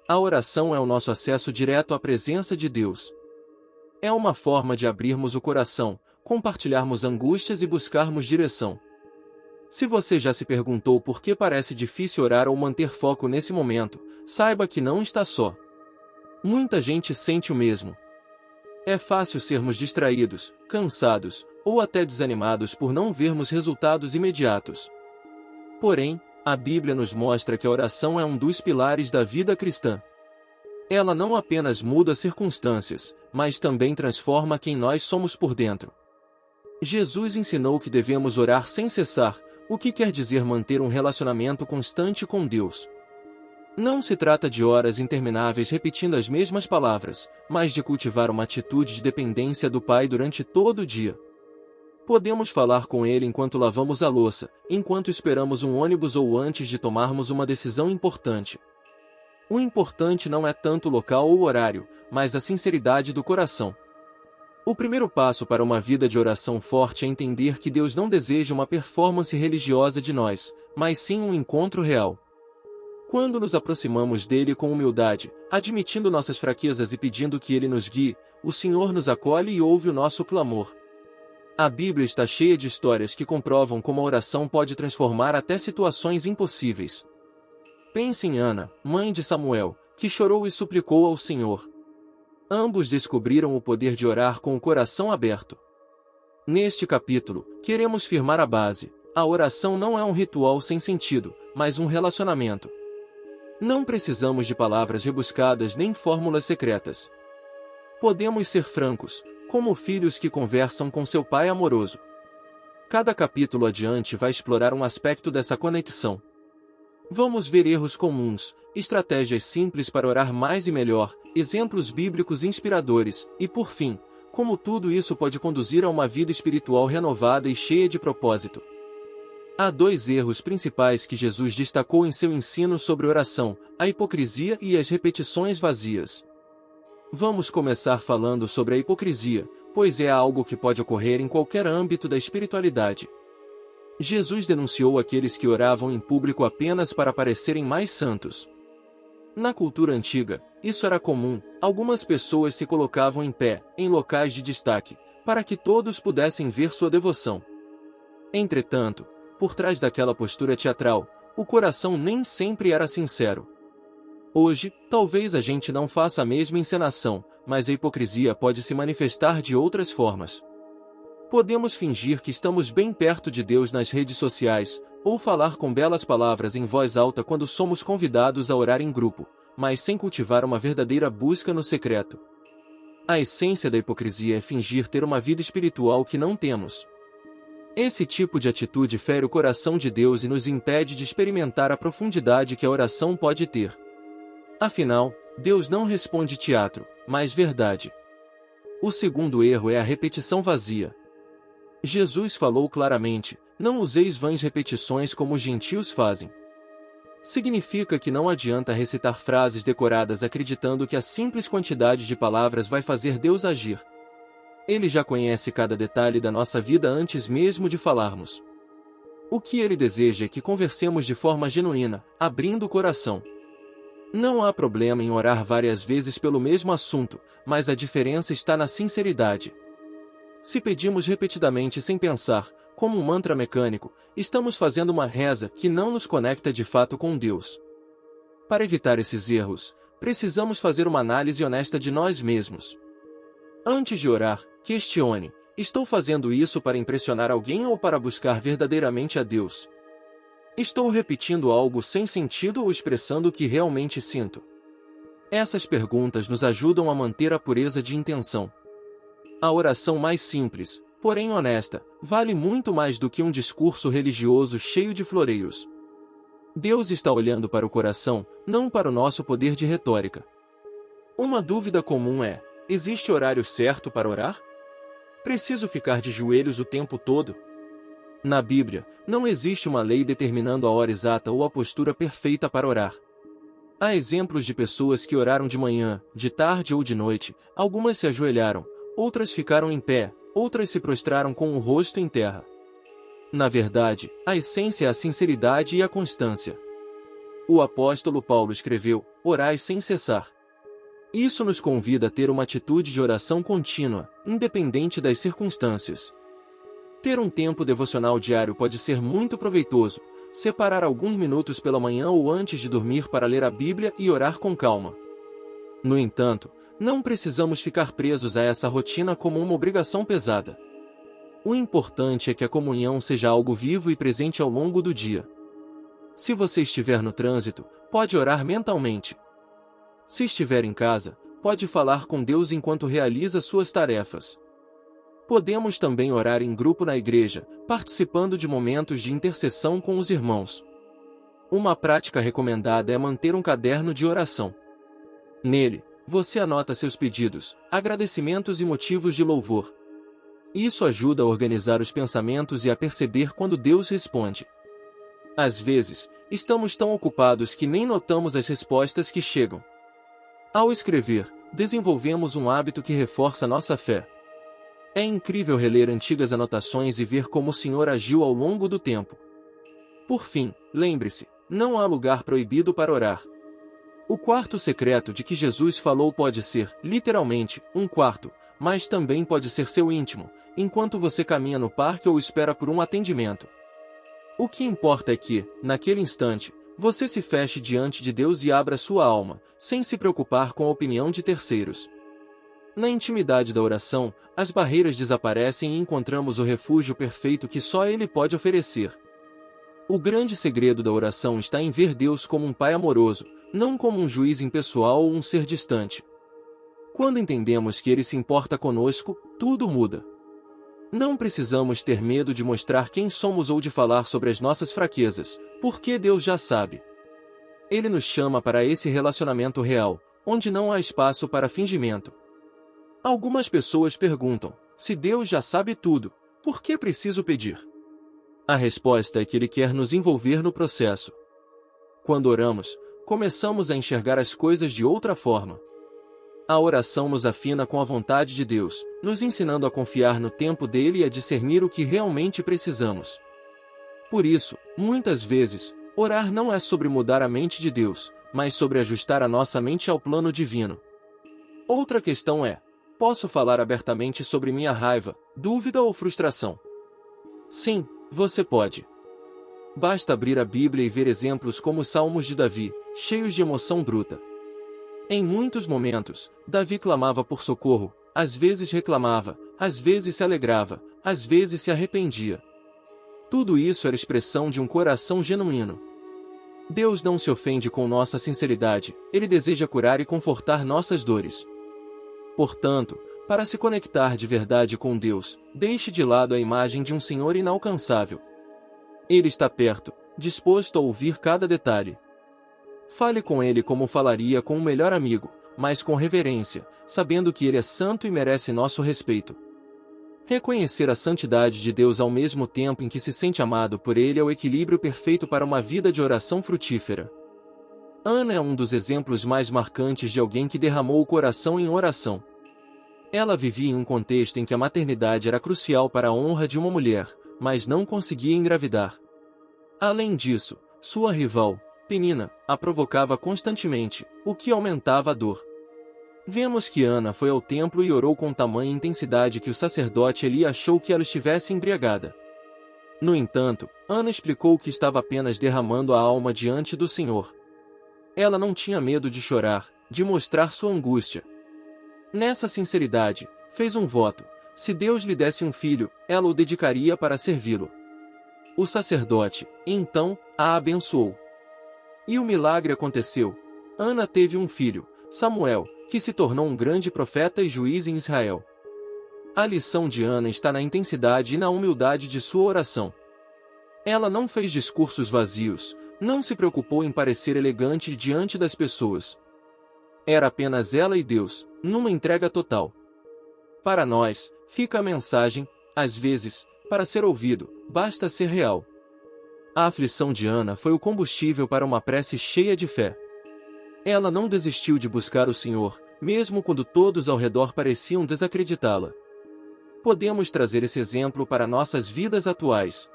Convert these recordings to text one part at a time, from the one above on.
A oração é o nosso acesso direto à presença de Deus. É uma forma de abrirmos o coração, compartilharmos angústias e buscarmos direção. Se você já se perguntou por que parece difícil orar ou manter foco nesse momento, saiba que não está só. Muita gente sente o mesmo. É fácil sermos distraídos, cansados, ou até desanimados por não vermos resultados imediatos. Porém, a Bíblia nos mostra que a oração é um dos pilares da vida cristã. Ela não apenas muda circunstâncias, mas também transforma quem nós somos por dentro. Jesus ensinou que devemos orar sem cessar, o que quer dizer manter um relacionamento constante com Deus. Não se trata de horas intermináveis repetindo as mesmas palavras, mas de cultivar uma atitude de dependência do Pai durante todo o dia. Podemos falar com Ele enquanto lavamos a louça, enquanto esperamos um ônibus ou antes de tomarmos uma decisão importante. O importante não é tanto o local ou o horário, mas a sinceridade do coração. O primeiro passo para uma vida de oração forte é entender que Deus não deseja uma performance religiosa de nós, mas sim um encontro real. Quando nos aproximamos dele com humildade, admitindo nossas fraquezas e pedindo que ele nos guie, o Senhor nos acolhe e ouve o nosso clamor. A Bíblia está cheia de histórias que comprovam como a oração pode transformar até situações impossíveis. Pense em Ana, mãe de Samuel, que chorou e suplicou ao Senhor. Ambos descobriram o poder de orar com o coração aberto. Neste capítulo, queremos firmar a base. A oração não é um ritual sem sentido, mas um relacionamento. Não precisamos de palavras rebuscadas nem fórmulas secretas. Podemos ser francos, como filhos que conversam com seu pai amoroso. Cada capítulo adiante vai explorar um aspecto dessa conexão. Vamos ver erros comuns, estratégias simples para orar mais e melhor, exemplos bíblicos inspiradores, e por fim, como tudo isso pode conduzir a uma vida espiritual renovada e cheia de propósito. Há dois erros principais que Jesus destacou em seu ensino sobre oração: a hipocrisia e as repetições vazias. Vamos começar falando sobre a hipocrisia, pois é algo que pode ocorrer em qualquer âmbito da espiritualidade. Jesus denunciou aqueles que oravam em público apenas para parecerem mais santos. Na cultura antiga, isso era comum. Algumas pessoas se colocavam em pé, em locais de destaque, para que todos pudessem ver sua devoção. Entretanto, por trás daquela postura teatral, o coração nem sempre era sincero. Hoje, talvez a gente não faça a mesma encenação, mas a hipocrisia pode se manifestar de outras formas. Podemos fingir que estamos bem perto de Deus nas redes sociais, ou falar com belas palavras em voz alta quando somos convidados a orar em grupo, mas sem cultivar uma verdadeira busca no secreto. A essência da hipocrisia é fingir ter uma vida espiritual que não temos. Esse tipo de atitude fere o coração de Deus e nos impede de experimentar a profundidade que a oração pode ter. Afinal, Deus não responde teatro, mas verdade. O segundo erro é a repetição vazia. Jesus falou claramente: não useis vãs repetições como os gentios fazem. Significa que não adianta recitar frases decoradas acreditando que a simples quantidade de palavras vai fazer Deus agir. Ele já conhece cada detalhe da nossa vida antes mesmo de falarmos. O que ele deseja é que conversemos de forma genuína, abrindo o coração. Não há problema em orar várias vezes pelo mesmo assunto, mas a diferença está na sinceridade. Se pedimos repetidamente sem pensar, como um mantra mecânico, estamos fazendo uma reza que não nos conecta de fato com Deus. Para evitar esses erros, precisamos fazer uma análise honesta de nós mesmos. Antes de orar, questione: estou fazendo isso para impressionar alguém ou para buscar verdadeiramente a Deus? Estou repetindo algo sem sentido ou expressando o que realmente sinto? Essas perguntas nos ajudam a manter a pureza de intenção. A oração mais simples, porém honesta, vale muito mais do que um discurso religioso cheio de floreios. Deus está olhando para o coração, não para o nosso poder de retórica. Uma dúvida comum é: existe horário certo para orar? Preciso ficar de joelhos o tempo todo? Na Bíblia, não existe uma lei determinando a hora exata ou a postura perfeita para orar. Há exemplos de pessoas que oraram de manhã, de tarde ou de noite. Algumas se ajoelharam, outras ficaram em pé, outras se prostraram com o rosto em terra. Na verdade, a essência é a sinceridade e a constância. O apóstolo Paulo escreveu: orai sem cessar. Isso nos convida a ter uma atitude de oração contínua, independente das circunstâncias. Ter um tempo devocional diário pode ser muito proveitoso. Separar alguns minutos pela manhã ou antes de dormir para ler a Bíblia e orar com calma. No entanto, não precisamos ficar presos a essa rotina como uma obrigação pesada. O importante é que a comunhão seja algo vivo e presente ao longo do dia. Se você estiver no trânsito, pode orar mentalmente. Se estiver em casa, pode falar com Deus enquanto realiza suas tarefas. Podemos também orar em grupo na igreja, participando de momentos de intercessão com os irmãos. Uma prática recomendada é manter um caderno de oração. Nele, você anota seus pedidos, agradecimentos e motivos de louvor. Isso ajuda a organizar os pensamentos e a perceber quando Deus responde. Às vezes, estamos tão ocupados que nem notamos as respostas que chegam. Ao escrever, desenvolvemos um hábito que reforça nossa fé. É incrível reler antigas anotações e ver como o Senhor agiu ao longo do tempo. Por fim, lembre-se, não há lugar proibido para orar. O quarto secreto de que Jesus falou pode ser, literalmente, um quarto, mas também pode ser seu íntimo, enquanto você caminha no parque ou espera por um atendimento. O que importa é que, naquele instante, você se feche diante de Deus e abra sua alma, sem se preocupar com a opinião de terceiros. Na intimidade da oração, as barreiras desaparecem e encontramos o refúgio perfeito que só Ele pode oferecer. O grande segredo da oração está em ver Deus como um Pai amoroso, não como um juiz impessoal ou um ser distante. Quando entendemos que Ele se importa conosco, tudo muda. Não precisamos ter medo de mostrar quem somos ou de falar sobre as nossas fraquezas, porque Deus já sabe. Ele nos chama para esse relacionamento real, onde não há espaço para fingimento. Algumas pessoas perguntam: se Deus já sabe tudo, por que preciso pedir? A resposta é que Ele quer nos envolver no processo. Quando oramos, começamos a enxergar as coisas de outra forma. A oração nos afina com a vontade de Deus, nos ensinando a confiar no tempo dele e a discernir o que realmente precisamos. Por isso, muitas vezes, orar não é sobre mudar a mente de Deus, mas sobre ajustar a nossa mente ao plano divino. Outra questão é: posso falar abertamente sobre minha raiva, dúvida ou frustração? Sim, você pode. Basta abrir a Bíblia e ver exemplos como os Salmos de Davi, cheios de emoção bruta. Em muitos momentos, Davi clamava por socorro, às vezes reclamava, às vezes se alegrava, às vezes se arrependia. Tudo isso era expressão de um coração genuíno. Deus não se ofende com nossa sinceridade, Ele deseja curar e confortar nossas dores. Portanto, para se conectar de verdade com Deus, deixe de lado a imagem de um Senhor inalcançável. Ele está perto, disposto a ouvir cada detalhe. Fale com Ele como falaria com um melhor amigo, mas com reverência, sabendo que Ele é santo e merece nosso respeito. Reconhecer a santidade de Deus ao mesmo tempo em que se sente amado por Ele é o equilíbrio perfeito para uma vida de oração frutífera. Ana é um dos exemplos mais marcantes de alguém que derramou o coração em oração. Ela vivia em um contexto em que a maternidade era crucial para a honra de uma mulher, mas não conseguia engravidar. Além disso, sua rival, Penina, a provocava constantemente, o que aumentava a dor. Vemos que Ana foi ao templo e orou com tamanha intensidade que o sacerdote Eli achou que ela estivesse embriagada. No entanto, Ana explicou que estava apenas derramando a alma diante do Senhor. Ela não tinha medo de chorar, de mostrar sua angústia. Nessa sinceridade, fez um voto: se Deus lhe desse um filho, ela o dedicaria para servi-lo. O sacerdote, então, a abençoou. E o milagre aconteceu. Ana teve um filho, Samuel, que se tornou um grande profeta e juiz em Israel. A lição de Ana está na intensidade e na humildade de sua oração. Ela não fez discursos vazios, não se preocupou em parecer elegante diante das pessoas. Era apenas ela e Deus, numa entrega total. Para nós, fica a mensagem: às vezes, para ser ouvido, basta ser real. A aflição de Ana foi o combustível para uma prece cheia de fé. Ela não desistiu de buscar o Senhor, mesmo quando todos ao redor pareciam desacreditá-la. Podemos trazer esse exemplo para nossas vidas atuais.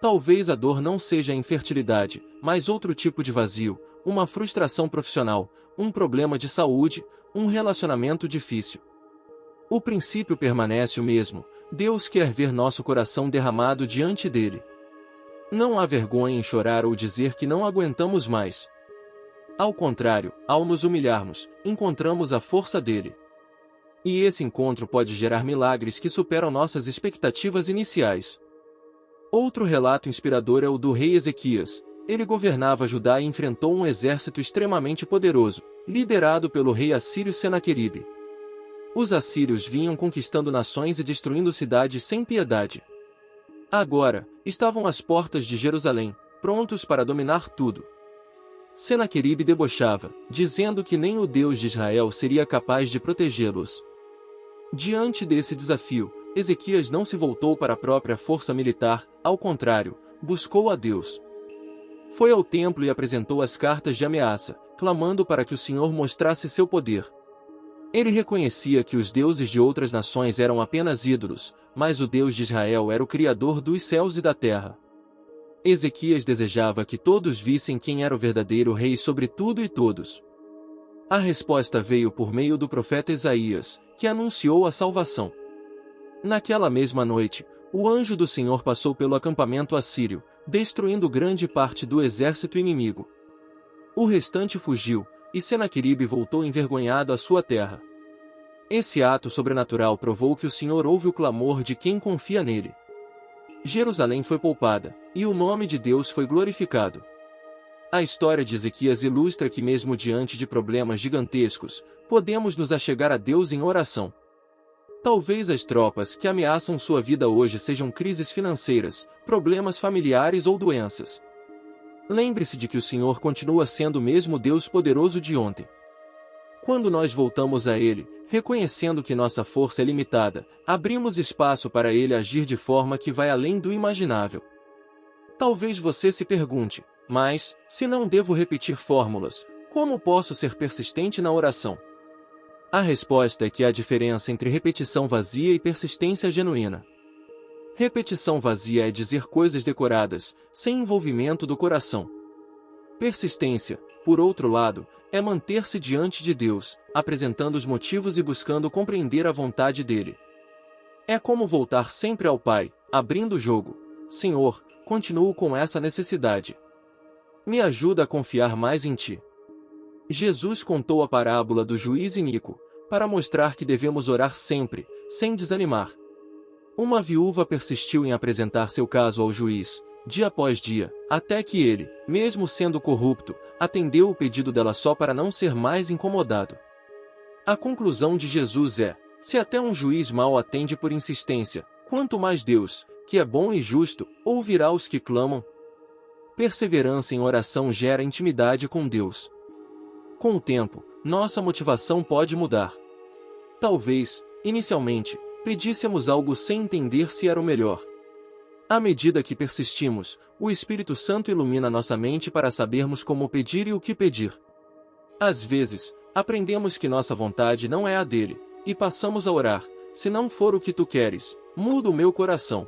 Talvez a dor não seja a infertilidade, mas outro tipo de vazio, uma frustração profissional, um problema de saúde, um relacionamento difícil. O princípio permanece o mesmo: Deus quer ver nosso coração derramado diante dele. Não há vergonha em chorar ou dizer que não aguentamos mais. Ao contrário, ao nos humilharmos, encontramos a força dele. E esse encontro pode gerar milagres que superam nossas expectativas iniciais. Outro relato inspirador é o do rei Ezequias. Ele governava Judá e enfrentou um exército extremamente poderoso, liderado pelo rei assírio Senaqueribe. Os assírios vinham conquistando nações e destruindo cidades sem piedade. Agora, estavam às portas de Jerusalém, prontos para dominar tudo. Senaqueribe debochava, dizendo que nem o Deus de Israel seria capaz de protegê-los. Diante desse desafio, Ezequias não se voltou para a própria força militar, ao contrário, buscou a Deus. Foi ao templo e apresentou as cartas de ameaça, clamando para que o Senhor mostrasse seu poder. Ele reconhecia que os deuses de outras nações eram apenas ídolos, mas o Deus de Israel era o Criador dos céus e da terra. Ezequias desejava que todos vissem quem era o verdadeiro rei sobre tudo e todos. A resposta veio por meio do profeta Isaías, que anunciou a salvação. Naquela mesma noite, o anjo do Senhor passou pelo acampamento assírio, destruindo grande parte do exército inimigo. O restante fugiu, e Senaqueribe voltou envergonhado à sua terra. Esse ato sobrenatural provou que o Senhor ouve o clamor de quem confia nele. Jerusalém foi poupada, e o nome de Deus foi glorificado. A história de Ezequias ilustra que mesmo diante de problemas gigantescos, podemos nos achegar a Deus em oração. Talvez as tropas que ameaçam sua vida hoje sejam crises financeiras, problemas familiares ou doenças. Lembre-se de que o Senhor continua sendo o mesmo Deus poderoso de ontem. Quando nós voltamos a Ele, reconhecendo que nossa força é limitada, abrimos espaço para Ele agir de forma que vai além do imaginável. Talvez você se pergunte, mas, se não devo repetir fórmulas, como posso ser persistente na oração? A resposta é que há diferença entre repetição vazia e persistência genuína. Repetição vazia é dizer coisas decoradas, sem envolvimento do coração. Persistência, por outro lado, é manter-se diante de Deus, apresentando os motivos e buscando compreender a vontade dele. É como voltar sempre ao Pai, abrindo o jogo. Senhor, continuo com essa necessidade. Me ajuda a confiar mais em Ti. Jesus contou a parábola do juiz iníquo, para mostrar que devemos orar sempre, sem desanimar. Uma viúva persistiu em apresentar seu caso ao juiz, dia após dia, até que ele, mesmo sendo corrupto, atendeu o pedido dela só para não ser mais incomodado. A conclusão de Jesus é: se até um juiz mau atende por insistência, quanto mais Deus, que é bom e justo, ouvirá os que clamam. Perseverança em oração gera intimidade com Deus. Com o tempo, nossa motivação pode mudar. Talvez, inicialmente, pedíssemos algo sem entender se era o melhor. À medida que persistimos, o Espírito Santo ilumina nossa mente para sabermos como pedir e o que pedir. Às vezes, aprendemos que nossa vontade não é a dele, e passamos a orar: se não for o que tu queres, muda o meu coração.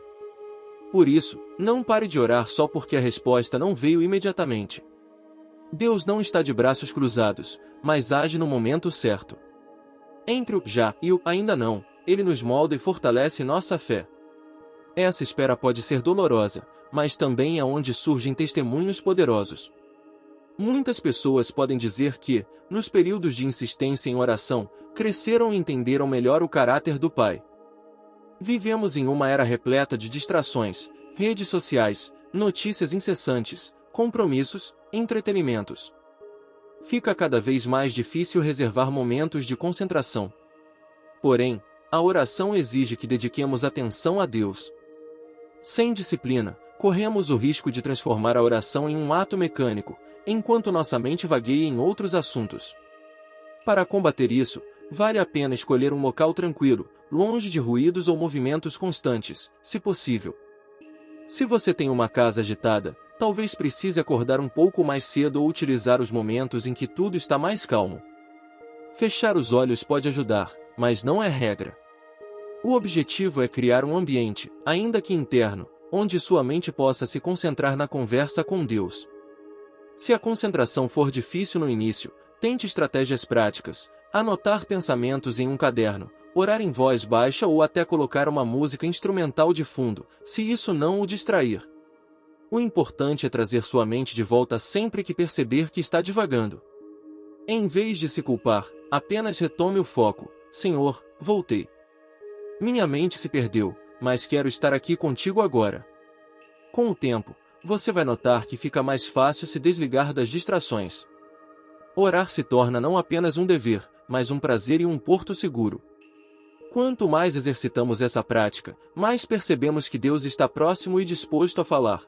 Por isso, não pare de orar só porque a resposta não veio imediatamente. Deus não está de braços cruzados, mas age no momento certo. Entre o já e o ainda não, Ele nos molda e fortalece nossa fé. Essa espera pode ser dolorosa, mas também é onde surgem testemunhos poderosos. Muitas pessoas podem dizer que, nos períodos de insistência em oração, cresceram e entenderam melhor o caráter do Pai. Vivemos em uma era repleta de distrações, redes sociais, notícias incessantes, compromissos, entretenimentos. Fica cada vez mais difícil reservar momentos de concentração. Porém, a oração exige que dediquemos atenção a Deus. Sem disciplina, corremos o risco de transformar a oração em um ato mecânico, enquanto nossa mente vagueia em outros assuntos. Para combater isso, vale a pena escolher um local tranquilo, longe de ruídos ou movimentos constantes, se possível. Se você tem uma casa agitada, talvez precise acordar um pouco mais cedo ou utilizar os momentos em que tudo está mais calmo. Fechar os olhos pode ajudar, mas não é regra. O objetivo é criar um ambiente, ainda que interno, onde sua mente possa se concentrar na conversa com Deus. Se a concentração for difícil no início, tente estratégias práticas, anotar pensamentos em um caderno, orar em voz baixa ou até colocar uma música instrumental de fundo, se isso não o distrair. O importante é trazer sua mente de volta sempre que perceber que está divagando. Em vez de se culpar, apenas retome o foco. Senhor, voltei. Minha mente se perdeu, mas quero estar aqui contigo agora. Com o tempo, você vai notar que fica mais fácil se desligar das distrações. Orar se torna não apenas um dever, mas um prazer e um porto seguro. Quanto mais exercitamos essa prática, mais percebemos que Deus está próximo e disposto a falar.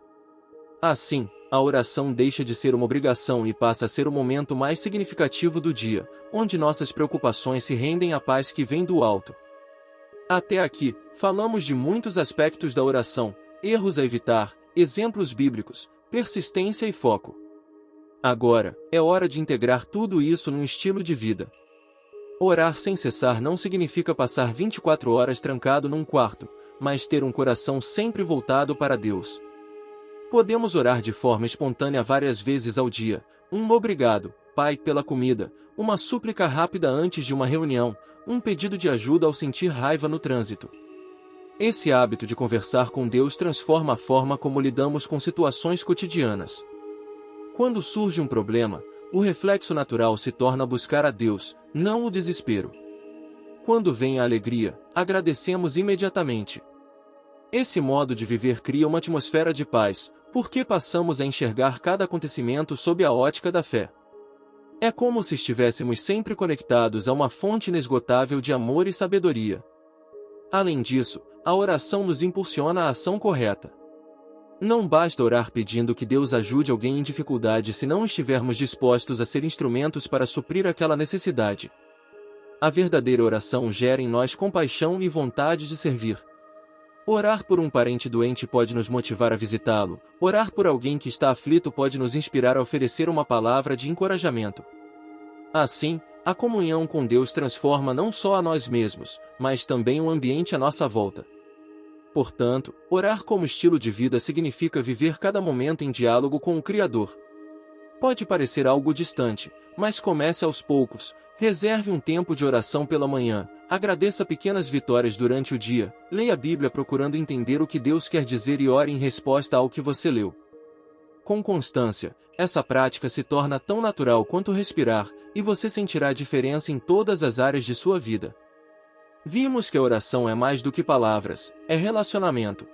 Assim, a oração deixa de ser uma obrigação e passa a ser o momento mais significativo do dia, onde nossas preocupações se rendem à paz que vem do alto. Até aqui, falamos de muitos aspectos da oração, erros a evitar, exemplos bíblicos, persistência e foco. Agora, é hora de integrar tudo isso num estilo de vida. Orar sem cessar não significa passar 24 horas trancado num quarto, mas ter um coração sempre voltado para Deus. Podemos orar de forma espontânea várias vezes ao dia, um obrigado, Pai, pela comida, uma súplica rápida antes de uma reunião, um pedido de ajuda ao sentir raiva no trânsito. Esse hábito de conversar com Deus transforma a forma como lidamos com situações cotidianas. Quando surge um problema, o reflexo natural se torna buscar a Deus, não o desespero. Quando vem a alegria, agradecemos imediatamente. Esse modo de viver cria uma atmosfera de paz, porque passamos a enxergar cada acontecimento sob a ótica da fé. É como se estivéssemos sempre conectados a uma fonte inesgotável de amor e sabedoria. Além disso, a oração nos impulsiona à ação correta. Não basta orar pedindo que Deus ajude alguém em dificuldade se não estivermos dispostos a ser instrumentos para suprir aquela necessidade. A verdadeira oração gera em nós compaixão e vontade de servir. Orar por um parente doente pode nos motivar a visitá-lo, orar por alguém que está aflito pode nos inspirar a oferecer uma palavra de encorajamento. Assim, a comunhão com Deus transforma não só a nós mesmos, mas também o ambiente à nossa volta. Portanto, orar como estilo de vida significa viver cada momento em diálogo com o Criador. Pode parecer algo distante, mas comece aos poucos. Reserve um tempo de oração pela manhã, agradeça pequenas vitórias durante o dia, leia a Bíblia procurando entender o que Deus quer dizer e ore em resposta ao que você leu. Com constância, essa prática se torna tão natural quanto respirar, e você sentirá a diferença em todas as áreas de sua vida. Vimos que a oração é mais do que palavras, é relacionamento.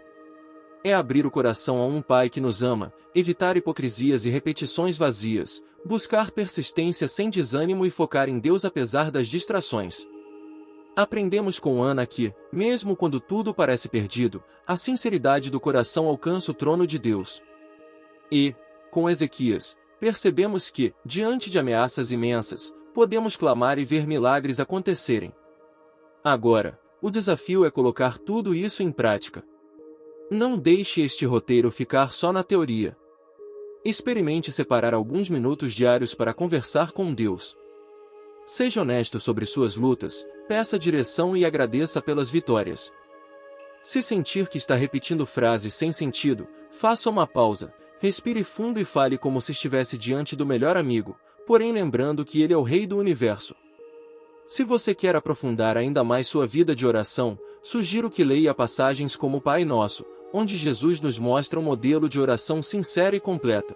É abrir o coração a um Pai que nos ama, evitar hipocrisias e repetições vazias, buscar persistência sem desânimo e focar em Deus apesar das distrações. Aprendemos com Ana que, mesmo quando tudo parece perdido, a sinceridade do coração alcança o trono de Deus. E, com Ezequias, percebemos que, diante de ameaças imensas, podemos clamar e ver milagres acontecerem. Agora, o desafio é colocar tudo isso em prática. Não deixe este roteiro ficar só na teoria. Experimente separar alguns minutos diários para conversar com Deus. Seja honesto sobre suas lutas, peça direção e agradeça pelas vitórias. Se sentir que está repetindo frases sem sentido, faça uma pausa, respire fundo e fale como se estivesse diante do melhor amigo, porém lembrando que ele é o Rei do Universo. Se você quer aprofundar ainda mais sua vida de oração, sugiro que leia passagens como o Pai Nosso, onde Jesus nos mostra um modelo de oração sincera e completa.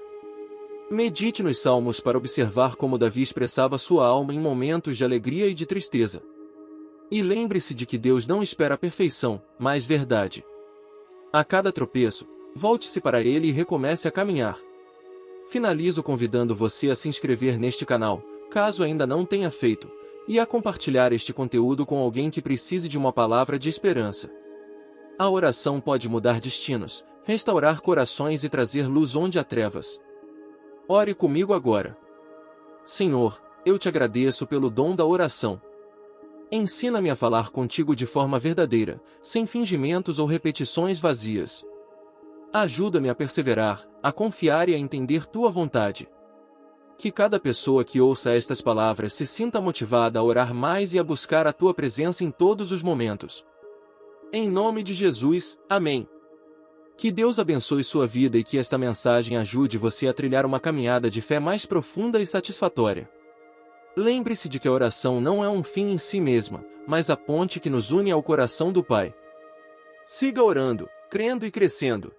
Medite nos Salmos para observar como Davi expressava sua alma em momentos de alegria e de tristeza. E lembre-se de que Deus não espera a perfeição, mas verdade. A cada tropeço, volte-se para Ele e recomece a caminhar. Finalizo convidando você a se inscrever neste canal, caso ainda não tenha feito, e a compartilhar este conteúdo com alguém que precise de uma palavra de esperança. A oração pode mudar destinos, restaurar corações e trazer luz onde há trevas. Ore comigo agora. Senhor, eu te agradeço pelo dom da oração. Ensina-me a falar contigo de forma verdadeira, sem fingimentos ou repetições vazias. Ajuda-me a perseverar, a confiar e a entender tua vontade. Que cada pessoa que ouça estas palavras se sinta motivada a orar mais e a buscar a tua presença em todos os momentos. Em nome de Jesus, amém. Que Deus abençoe sua vida e que esta mensagem ajude você a trilhar uma caminhada de fé mais profunda e satisfatória. Lembre-se de que a oração não é um fim em si mesma, mas a ponte que nos une ao coração do Pai. Siga orando, crendo e crescendo.